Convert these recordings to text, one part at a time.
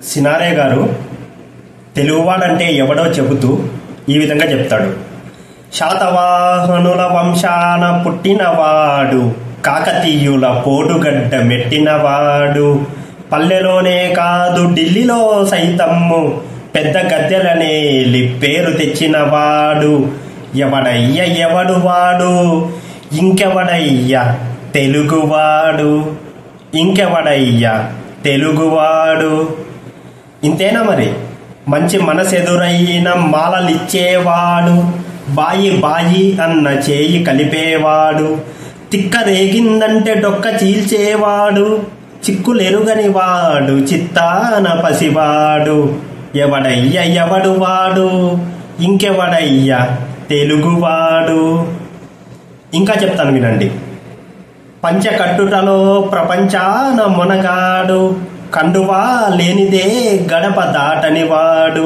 సినారే గారు తెలుగువాడంటే ఎవడో చెబుతూ ఈ విధంగా చెప్తాడు. శాతవాహనుల వంశాన పుట్టినవాడు, కాకతీయుల పోటుగడ్డ మెట్టినవాడు, పల్లెలోనే కాదు ఢిల్లీలో సైతమ్ము పెద్ద గద్దెలనే పేరు తెచ్చినవాడు. ఎవడయ్య ఎవడు వాడు, ఇంకెవడయ్య తెలుగువాడు, ఇంకెవడయ్యా తెలుగువాడు. ఇంతేనా మరి? మంచి మనసెదురైన మాలలిచ్చేవాడు, బాయి బాయి అన్న చేయి కలిపేవాడు, తిక్క రేగిందంటే డొక్క చీల్చేవాడు, చిక్కులెరుగని వాడు చిత్తాన పసివాడు. ఎవడయ్య ఎవడు వాడు, ఇంకెవడయ్యా తెలుగువాడు. ఇంకా చెప్తాను వినండి. పంచకట్టుటలో ప్రపంచాన మొనగాడు, కండువా లేనిదే గడప దాటనివాడు.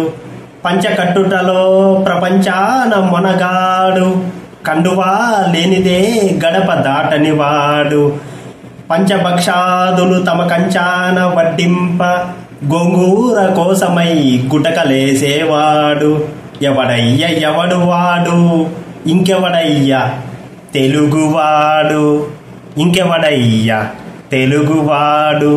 పంచకట్టుటలో ప్రపంచాన మొనగాడు, కండువా లేనిదే గడప దాటనివాడు. పంచభక్షాదులు తమ కంచాన వడ్డింప, గోంగూర కోసమై గుటకలేసేవాడు. ఎవడయ్య ఎవడు వాడు, ఇంకెవడయ్యా తెలుగువాడు, ఇంకెవడయ్యా తెలుగువాడు.